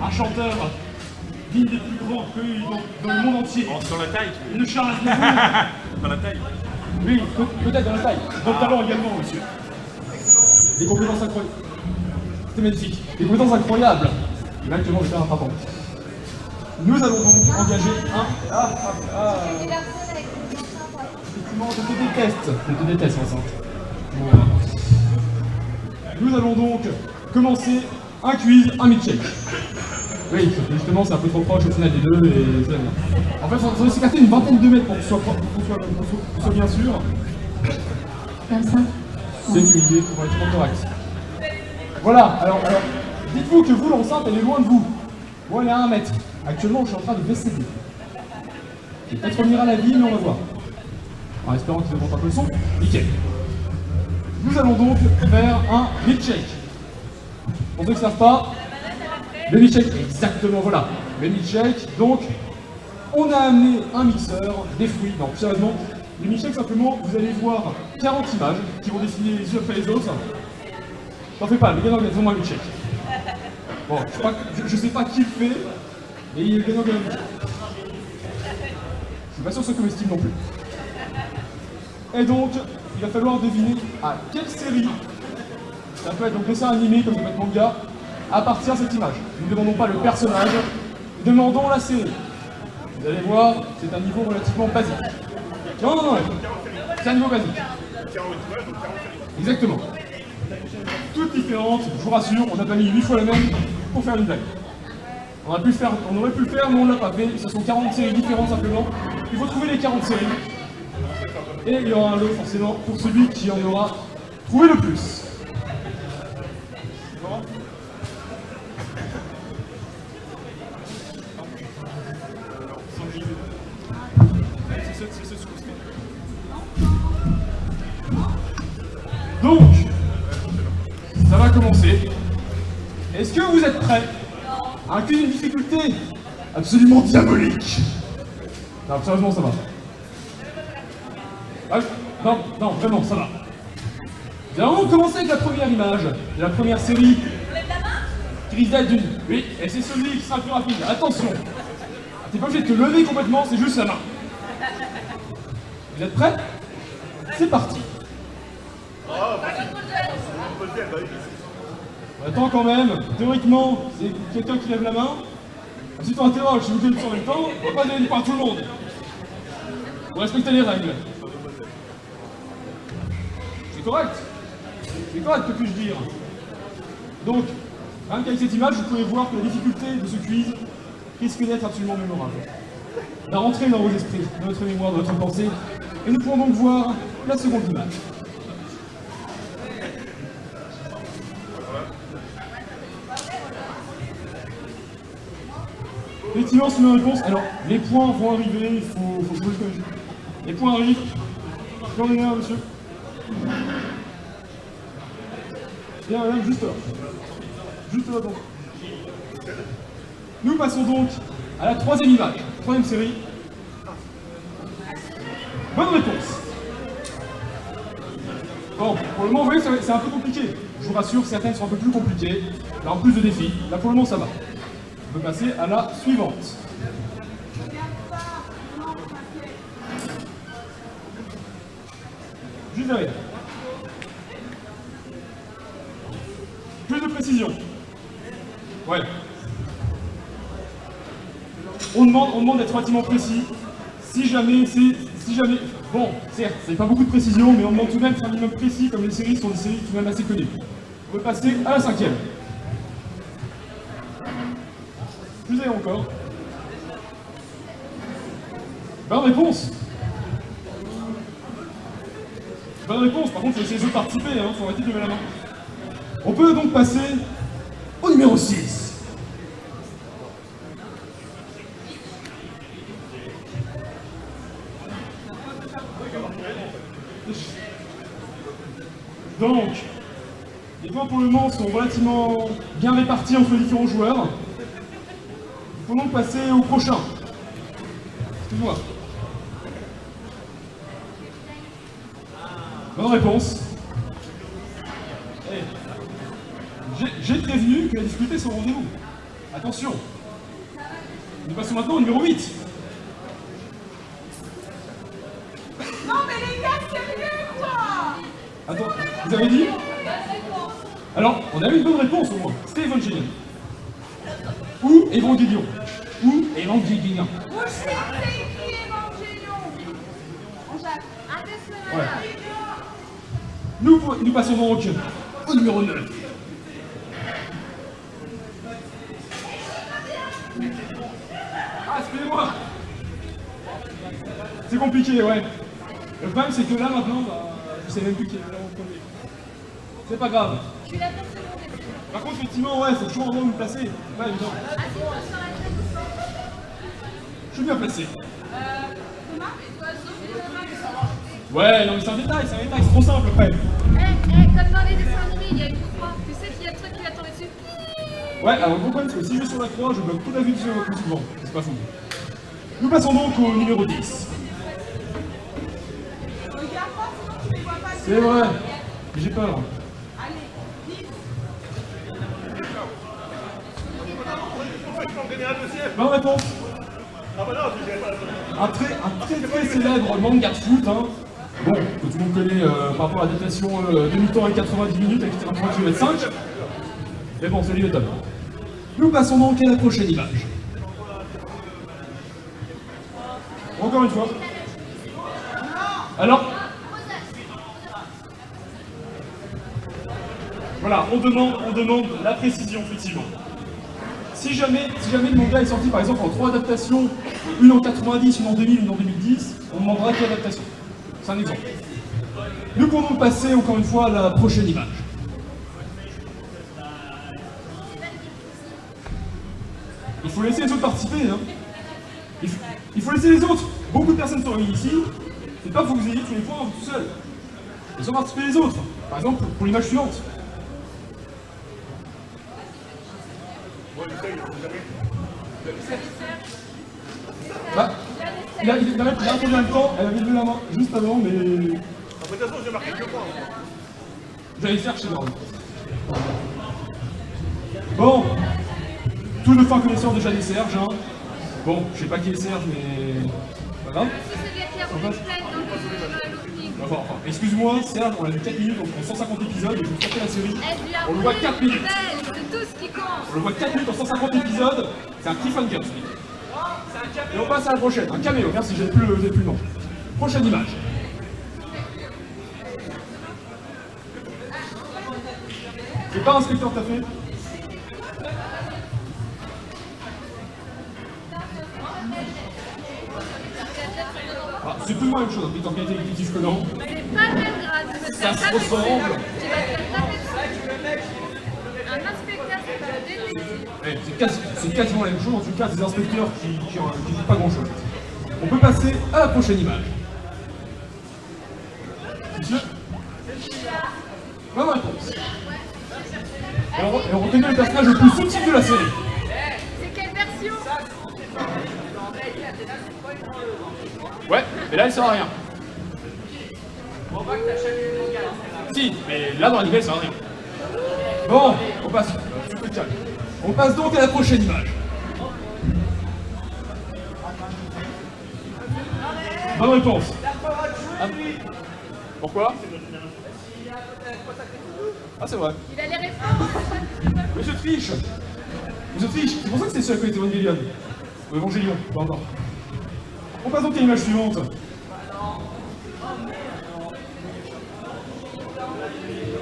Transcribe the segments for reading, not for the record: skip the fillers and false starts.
un chanteur digne des plus grands connus dans le monde entier. Oh, sur la taille, tu veux Le Charles Aznavour. Dans la taille. Oui, peut-être dans la taille. Dans le talent également, monsieur. Des compétences incroyables. C'était magnifique. Des compétences incroyables. Et actuellement, je vais faire un frappant. Nous allons donc engager un... Effectivement, je te déteste. Je te déteste, Vincent. Voilà. Nous allons donc commencer un quiz, un milkshake. Oui, justement, c'est un peu trop proche au final des deux et c'est bien. En fait, on va s'écarter une vingtaine de mètres pour qu'on soit bien sûr. Comme ça. C'est une idée relativement correcte. Voilà, alors dites-vous que vous, l'enceinte, elle est loin de vous. Moi, elle est à 1 mètre. Actuellement, je suis en train de décéder. Je vais peut-être revenir à la vie, mais on va voir. En espérant qu'il monte un peu le son. Nickel. Nous allons donc faire un milkshake. Pour ceux qui ne savent pas, le milkshake, exactement, voilà. Le milkshake, donc, on a amené un mixeur, des fruits, non, sérieusement, le milkshake, simplement, vous allez voir 40 images qui vont défiler les unes après les autres. T'en fais pas, le gagnant gagne vraiment un milkshake. Bon, je sais pas qui le fait, mais le gagnant gagne un milkshake. Je suis pas sûr que ce soit comestible non plus. Et donc, il va falloir deviner à quelle série, ça peut être donc dessin animé comme ça peut être manga, appartient cette image. Nous ne demandons pas le personnage, nous demandons la série. Vous allez voir, c'est un niveau relativement basique. Non, c'est un niveau basique. Exactement. Toutes différentes, je vous rassure, on n'a pas mis 8 fois la même pour faire une blague. On aurait pu le faire, mais on ne l'a pas fait. Ce sont 40 séries différentes simplement. Il faut trouver les 40 séries. Et il y aura un lot forcément pour celui qui en aura trouvé le plus. Donc, ça va commencer. Est-ce que vous êtes prêts à un quiz d'une difficulté absolument diabolique? Non, sérieusement, ça va. Ah, non, vraiment, ça va. Nous allons commencer avec la première image de la première série. Grisette d'une. Oui, et c'est celui qui sera le plus rapide. Attention. T'es pas obligé de te lever complètement, c'est juste la main. Vous êtes prêts? C'est parti. On attend quand même. Théoriquement, c'est quelqu'un qui lève la main. Ensuite on interroge si vous donnez en même temps, on va pas donner par tout le monde. Vous respectez les règles. C'est correct. C'est correct, que puis-je dire. Donc, rien qu'avec cette image, vous pouvez voir que la difficulté de ce quiz risque d'être absolument mémorable. Elle va rentrer dans vos esprits, dans votre mémoire, dans votre pensée, et nous pourrons donc voir la seconde image. Effectivement, c'est une réponse. Alors, les points vont arriver, il faut jouer comme jeu. Les points arrivent. J'en ai un, monsieur. Bien, juste là. Juste là, donc. Nous passons donc à la troisième image, troisième série. Bonne réponse. Bon, pour le moment, vous voyez, c'est un peu compliqué. Je vous rassure, certaines sont un peu plus compliquées. Là, en plus de défis. Là, pour le moment, ça va. On peut passer à la suivante. Juste derrière. Plus de précision. Ouais. On demande d'être relativement précis. Si jamais, bon, certes, c'est pas beaucoup de précision, mais on demande tout de même d'être un minimum précis, comme les séries sont des séries tout de même assez connues. On peut passer à la cinquième. Plus derrière encore. Bonne réponse. Bonne réponse, par contre, il faut essayer de participer, hein, faut arrêter de lever la main. On peut donc passer au numéro 6. Donc, les points pour le moment sont relativement bien répartis entre les différents joueurs. Il faut donc passer au prochain. Excuse-moi. Bonne réponse. J'ai prévenu que la difficulté c'est au rendez-vous. Attention. Nous passons maintenant au numéro 8. Non mais les gars, sérieux quoi! Attends, vous avez dit? Alors, on a eu une bonne réponse au moins. C'était Evangelion. Ou Évangélion. Ou Évangélien. Vous c'est écrit Évangélion! Ouais. Nous passons donc au numéro 9. Ah, excusez-moi. C'est compliqué, ouais. Le problème, c'est que là, maintenant, je sais même plus qui est là en premier. C'est pas grave. Par contre, effectivement, ouais, faut toujours vraiment me placer. C'est pas évident. Je suis bien placé. Ouais, non, mais c'est un détail, c'est trop simple après. Comme dans les dessins animés, il y a une croix. Tu sais qu'il y a le truc qui va tomber dessus. Ouais, alors le problème, c'est que si je vais sur la croix, je bloque toute la vue plus souvent. C'est pas fou. Nous passons donc au numéro 10. Regarde pas, sinon tu les vois pas. C'est vrai. J'ai peur. Allez, 10. Bonne réponse. Ah bah non, je dirais pas. Un très célèbre manga de foot, hein. Bon, que tout le monde connaît par rapport à l'adaptation demi-temps et 90 minutes avec 5. Mais bon, celui est top. Nous passons donc à la prochaine image. Encore une fois. Alors, voilà, on demande la précision, effectivement. Si jamais le manga est sorti par exemple en 3 adaptations, une en 90, une en 2000, une en 2010, on demandera quelle adaptation. C'est un exemple. Nous pouvons donc passer encore une fois à la prochaine image. Il faut laisser les autres participer, hein. Il faut laisser les autres. Beaucoup de personnes sont réunies ici. C'est pas pour que vous ayez tous les points tout seul. Laissons participer les autres. Par exemple, pour l'image suivante. Bah, il a répondu en même temps, elle avait levé la main juste avant, mais... De toute façon, j'ai marqué 2 points. J'allais faire chez Laurent. Bon, tous de fins connaisseurs déjà des Serge, hein. Bon, je sais pas qui est Serge, mais... Pas grave. Enfin, excuse-moi, Serge, on a eu 4 minutes, on prend 150 épisodes, et je vous tapais la série. On le voit 4 minutes. C'est tout ce qui compte. On le voit 4 minutes en 150 épisodes, c'est un cliffhanger, ce mec. Et on passe à la prochaine, un caméo, merci, j'ai plus le nom. Prochaine image. C'est pas inspecteur t'as fait? Ah, c'est plus ou moins la même chose, en qualité détective Conan. C'est pas le même grade. Ça se ressemble. Tu vas te faire taper dessus. Un inspecteur, c'est pas un détective. C'est quasiment la même chose, en tout cas des inspecteurs qui disent pas grand chose. On peut passer à la prochaine image. Monsieur? Bonne réponse. Et on reconnaît le personnage le plus subtil de la série. C'est quelle version? Ouais, mais là elle sert à rien. Si, mais là dans l'anime elle sert à rien. Bon, on passe. Tu peux te calmer. On passe donc à la prochaine image. Bonne réponse. Ah. Pourquoi? Ah c'est vrai. Il a les réponses. Monsieur Triche, c'est pour ça que c'est celui qui était Evangelion. Ou Évangélion, pas encore. On passe donc à l'image suivante.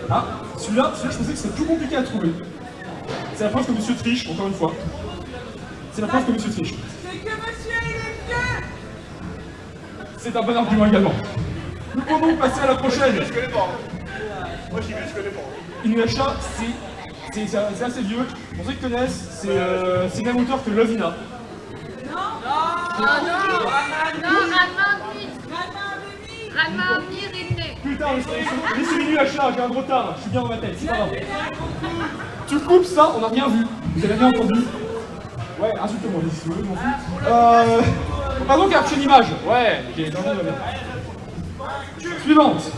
Ah, celui-là, je pensais que c'était plus compliqué à trouver. C'est la preuve que Monsieur triche, encore une fois. C'est la preuve que Monsieur triche. C'est que monsieur il est vieux! C'est un bon argument également. Nous pouvons donc passer à la prochaine. Je connais pas. Moi, j'y vais, je connais pas. Inuyasha, c'est assez vieux. Pour ceux qui connaissent, c'est le même auteur que Lovina. Ranma Rinne. Putain, mais c'est Inuyasha, j'ai un gros retard, je suis bien dans ma tête, c'est pas grave. Tu coupes ça, on n'a rien vu. Vous avez rien entendu? Ouais, insulte-moi, si tu veux, je m'en fous. On passe donc à la prochaine image. Ouais, ok, dans le monde va bien. Suivante.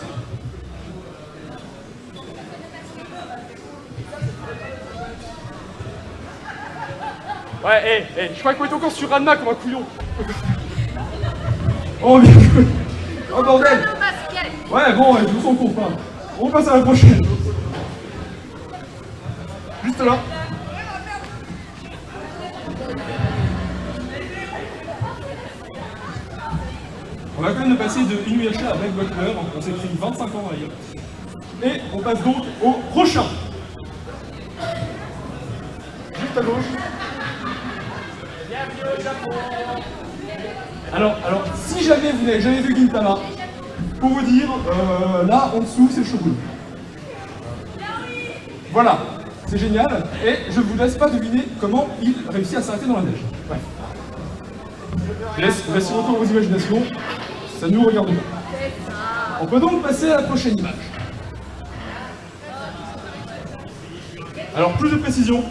Ouais, je croyais qu'on était encore sur Ranma comme un couillon. Oh, bien joué. Oh, bordel. Ouais, bon, je vous sens compte, hein. On passe à la prochaine. Juste là. On va quand même passer de Inuyasha à Black Butler, on s'est pris 25 ans à lire. Et on passe donc au prochain. Juste à gauche. Alors, si jamais vous n'avez jamais vu Gintama, pour vous dire, là en dessous c'est le Shogun. Voilà, c'est génial, et je ne vous laisse pas deviner comment il réussit à s'arrêter dans la neige. Ouais. Je laisse encore vos imaginations, ça ne nous regarde pas. On peut donc passer à la prochaine image. Alors, plus de précision.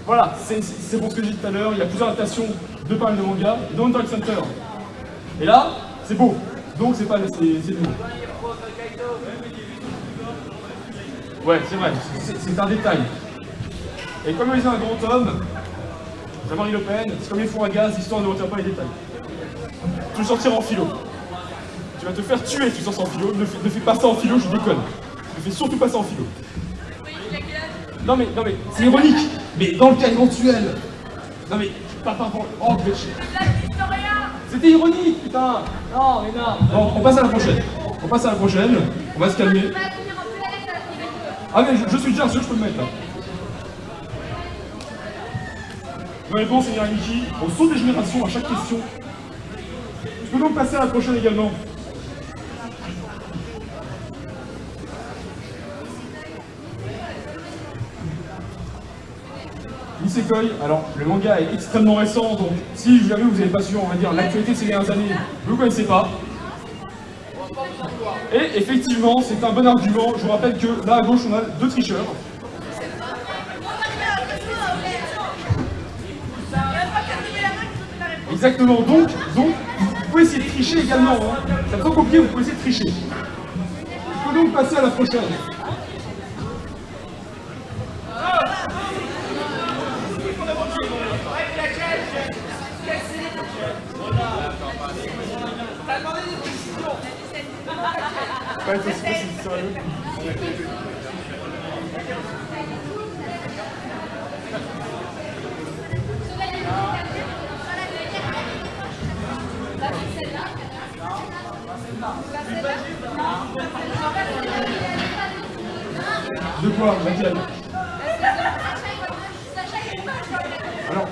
Voilà, c'est pour ce que j'ai dit tout à l'heure, il y a plusieurs adaptations de pas mal de mangas, dont Dark Center. Et là, c'est beau, donc c'est pas... c'est beau. Ouais, c'est vrai, c'est un détail. Et comme il y a un grand homme, Jean-Marie Le Pen, c'est comme les fours à gaz, l'histoire ne retient pas les détails. Tu veux sortir en philo. Tu vas te faire tuer si tu sors en philo, ne fais pas ça en philo, je déconne. Ne fais surtout pas ça en philo. Non mais, c'est ironique. Mais dans le cas éventuel. Non mais, pas par rapport. Oh, c'était ironique, putain. Non, mais non. Bon, on passe à la prochaine. On va se calmer. Ah mais je suis déjà sûr, je peux le mettre là. Bonne réponse, c'est Miki. On saute des générations à chaque question. Je peux donc passer à la prochaine également. Nisekoi, alors le manga est extrêmement récent, donc si jamais vous n'avez pas su, on va dire, l'actualité de ces dernières années, vous ne connaissez pas. Et effectivement, c'est un bon argument. Je vous rappelle que là à gauche, on a 2 tricheurs. Exactement, donc vous pouvez essayer de tricher également. Hein. Ça trop compliqué, vous pouvez essayer de tricher. Je peux donc passer à la prochaine. Ouais, c'est sérieux. De quoi, laquelle?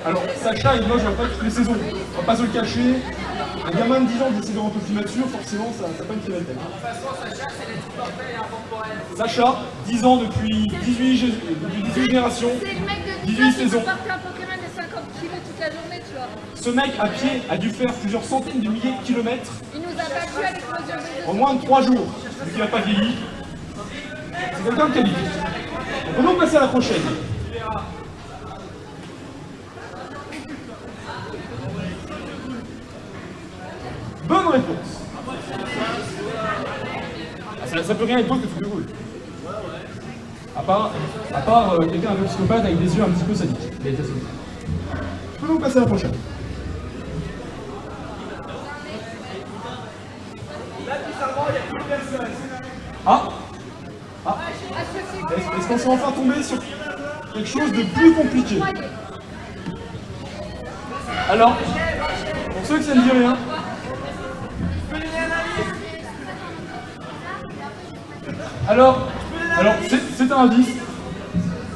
Alors, Sacha est moche à pas toutes les saisons. On va pas se le cacher. Un gamin de 10 ans qui essaie de rentrer au mature, forcément, ça n'a pas une très belle tête. De toute façon, Sacha, c'est la petite portée intemporelle. Sacha, 10 ans depuis 18 générations, C'est le mec de 18 saisons. qui porte un Pokémon de 50 kg toute la journée, tu vois. Ce mec, à pied, a dû faire plusieurs centaines de milliers de kilomètres Il nous a battu à l'explosion de en moins de 3 jours, vu qu'il n'a pas vieilli. C'est quelqu'un de qualité. On peut donc passer à la prochaine. Bonne réponse. Ah, ça peut rien être d'autre que tout de roule. À part quelqu'un un peu psychopathe avec des yeux un petit peu sadiques. Je peux donc passer à la prochaine. Ah. Est-ce qu'on s'est enfin tombé sur quelque chose de plus compliqué? Alors, pour ceux que ça ne dit rien, alors c'est un indice.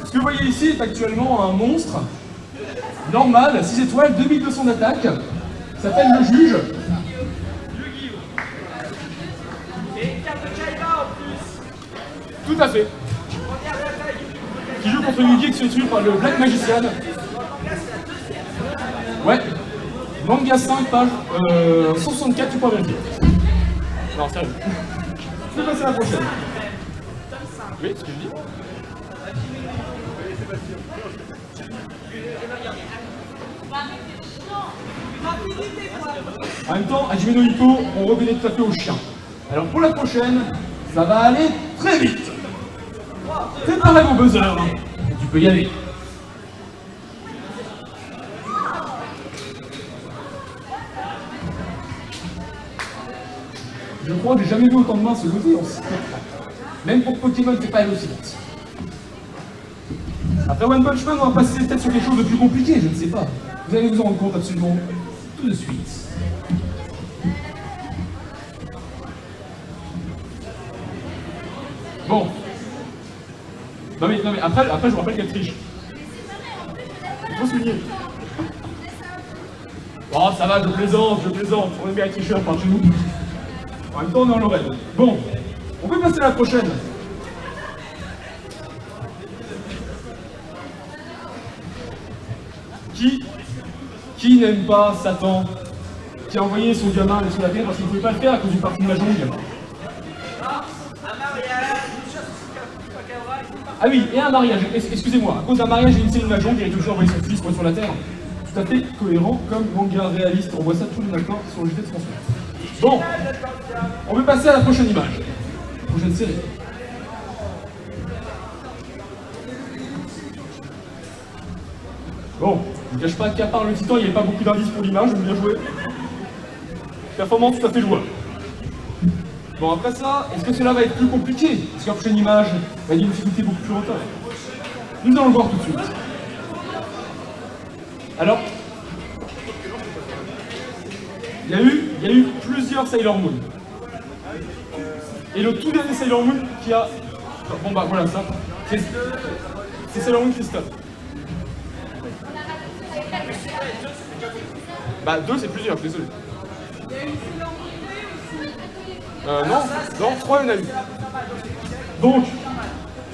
Ce que vous voyez ici est actuellement un monstre normal, 6 étoiles, 2200 d'attaque, s'appelle le juge. Tout à fait. Qui joue contre Yu-Gi qui se tue par le Black Magician. Ouais. Manga 5, page 164, tu peux vérifier. Non, sérieux. Je vais passer à la prochaine. Oui, ce que je dis. En même temps, Hajime no Ippo, on revenait tout à fait au chien. Alors pour la prochaine, ça va aller très vite. Préparez vos buzzers, hein. Tu peux y aller. Je crois que j'ai jamais vu autant de mains se lever en si peu de temps. Même pour Pokémon, c'est pas allé aussi vite. Après One Punch Man, on va passer peut-être sur quelque chose de plus compliqué, je ne sais pas. Vous allez vous en rendre compte absolument tout de suite. Bon. Non mais après je vous rappelle qu'elle triche. Il faut souligner. Oh ça va, je plaisante. On est bien tricheur par chez nous. En même temps, on est en Lorraine. Bon, on peut passer à la prochaine. Qui n'aime pas Satan, qui a envoyé son gamin sur la terre parce qu'il ne pouvait pas le faire à cause du parti de la jungle? Ah oui, et un mariage. Excusez-moi, à cause d'un mariage et une scène de la jungle, il a toujours envoyé son fils pour être sur la terre. Tout à fait cohérent comme manga réaliste. On voit ça tous les matins sur le JT de François. Bon, on peut passer à la prochaine image. Prochaine série. Bon, je ne cache pas qu'à part le titan, il n'y avait pas beaucoup d'indices pour l'image, bien joué. Performance tout à fait jouable. Bon, après ça, est-ce que cela va être plus compliqué? Est-ce que la prochaine image va être d'une difficulté beaucoup plus retard? Nous allons le voir tout de suite. Alors, il y a eu plusieurs Sailor Moon. Et le tout dernier Sailor Moon qui a... Bon bah voilà ça. C'est Sailor Moon Crystal. Bah 2 c'est plusieurs, je suis désolé. Non, 3 il y en a eu. Donc,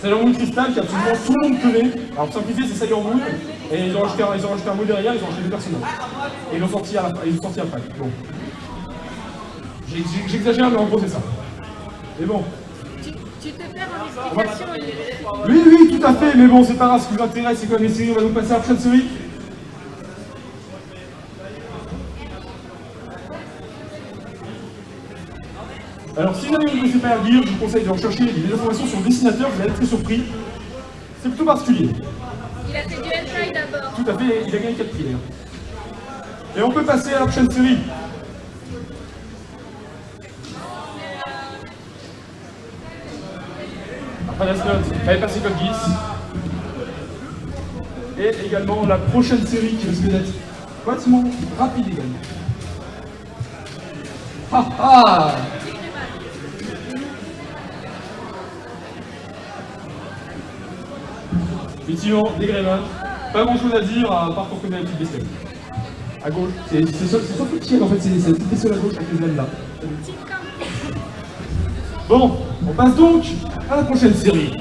Sailor Moon Crystal qui absolument tout le monde tenait. Alors pour simplifier c'est Sailor Moon. Et ils ont rajouté un mot derrière, ils ont rajouté 2 personnages. Et ils l'ont sorti après. Bon. J'exagère mais en gros c'est ça. Mais bon. Tu te perds en explication et... Oui, tout à fait, mais bon, c'est pas grave, ce qui vous intéresse, c'est quoi les séries, on va donc passer à la prochaine série. Alors, si jamais vous ne connaissez pas Erguir, je vous conseille de rechercher des informations sur le dessinateur, vous allez être très surpris. C'est plutôt particulier. Il a fait du hentai d'abord. Tout à fait, il a gagné 4 prix d'ailleurs. Et on peut passer à la prochaine série. Elle est passée comme 10. Et également la prochaine série qui risque d'être relativement rapide également. Ah ah! Effectivement, des Greyman. Pas grand chose à dire à part pour connaître la petite bestiole. À gauche, c'est surtout petit en fait, c'est la petite bestiole à gauche avec les ailes là. Bon, on passe donc à la prochaine série.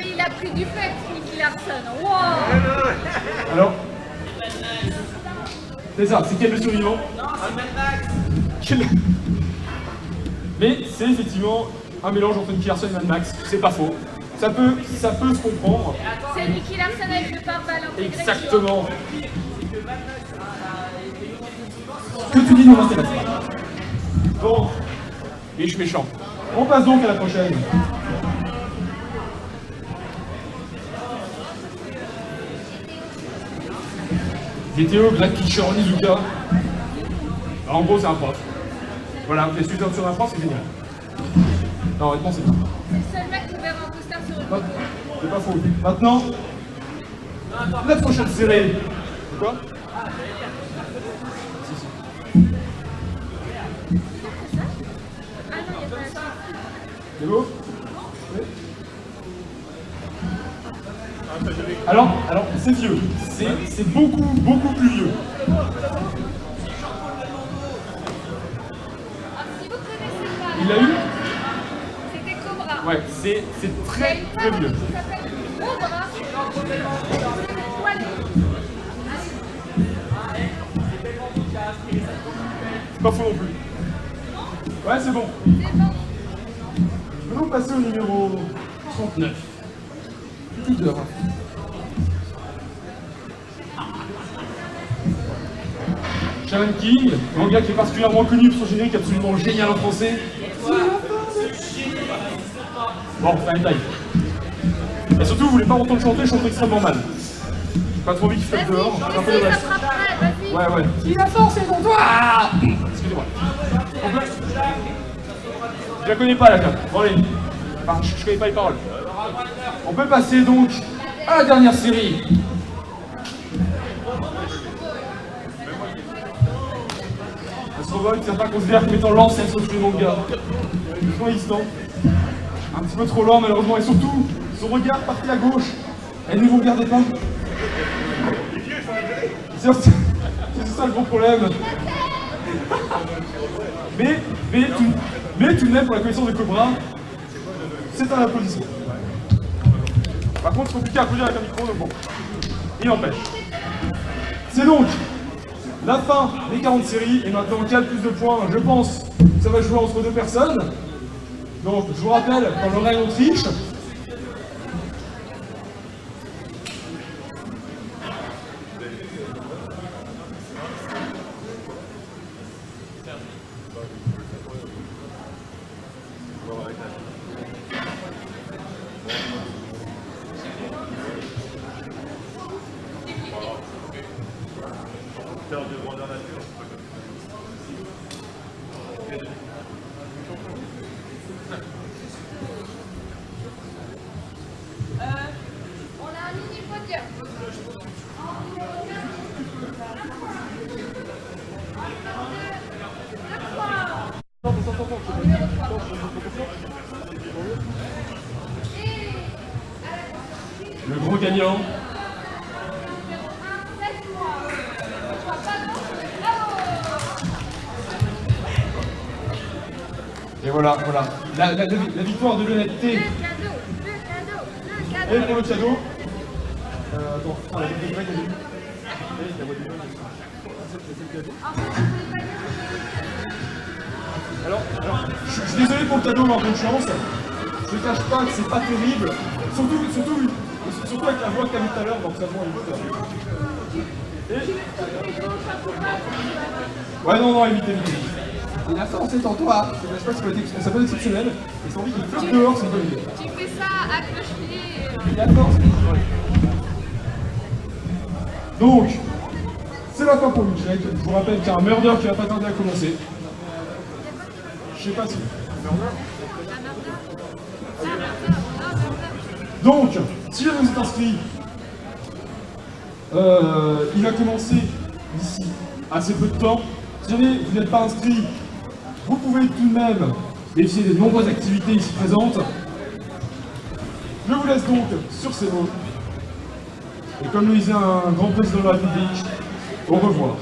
Il a pris du fait, Nicky Larson. Wow. Alors, c'est ça, c'est quel le survivant? Non, c'est Mad Max. Mais c'est effectivement un mélange entre Nicky Larson et Mad Max, c'est pas faux. Ça peut se comprendre. C'est Nicky Larson avec le pare-balles intégré. Exactement. Ce que tu dis ne m'intéresse pas. Bon, et je suis méchant. On passe donc à la prochaine. Vidéo Black Teacher Onizuka. Alors, en gros, c'est un prof. Voilà, les suites sur un prof, c'est génial. Non, honnêtement, c'est pas. C'est le seul mec qui verra un poster sur le C'est pas faux. Maintenant, la prochaine série. Quoi? Ah non, il n'y a pas la suite. C'est beau? Oui. Alors, c'est vieux. C'est beaucoup plus vieux. Ah, si vous connaissez pas, Il a eu? c'était Cobra. Ouais, c'est très vieux. Qui s'appelle Cobra. C'est poilu. C'est pas faux non plus. Ouais, c'est bon. C'est bon. Nous allons passer au numéro 39. Petite heure. Shaman King, manga qui est particulièrement connu pour son générique absolument génial en français. Bon, c'est un détail. Et surtout, vous voulez pas m'entendre chanter, je chante extrêmement mal. J'ai pas trop envie qu'il fasse dehors, j'ai un peu de reste. Ouais. Si la force est en toi. Excusez-moi. Je la connais pas la carte. Bon allez. Enfin, je connais pas les paroles. On peut passer donc à la dernière série. Astro-Boy, certains considèrent comme étant l'ancêtre de tous les mangas. Doucement instant. Un petit peu trop lent malheureusement, et surtout, son regard parti à gauche. Elle ne vous regardez pas. C'est ça le gros problème. Mais tout de même, pour la connaissance de Cobra, c'est un applaudissement. Par contre, c'est compliqué à applaudir avec un micro, donc bon. Il empêche. C'est donc la fin des 40 séries, et maintenant, qui a le plus de points, je pense que ça va jouer entre deux personnes. Donc, je vous rappelle, dans l'oreille Autriche, On a un mini podium. le gros gagnant. Et voilà. La victoire de l'honnêteté. Le cadeau. Et pour le cadeau. Attends, la voix de Greg, elle est où ? La voix de Greg, alors, je suis désolé pour le cadeau, mais en bonne chance. Je ne cache pas que c'est pas terrible. Surtout avec la voix que tu as mis tout à l'heure, donc ça voit évite. Ouais, non, évitez. Et la force est en toi. Je ne cache pas que ça peut être exceptionnel. Et sans envie qu'il fasse dehors, c'est une bonne idée. Tu fais ça à cloche-pied. La force donc, c'est la fin pour Michel. Je vous rappelle qu'il y a un murder qui va pas tarder à commencer. Je sais pas si. Donc, si jamais vous êtes inscrit, il va commencer d'ici assez peu de temps. Si jamais vous n'êtes pas inscrit, vous pouvez tout de même bénéficier des nombreuses activités ici présentes. Je vous laisse donc sur ces mots. Et comme le disait un grand président de la République, au revoir.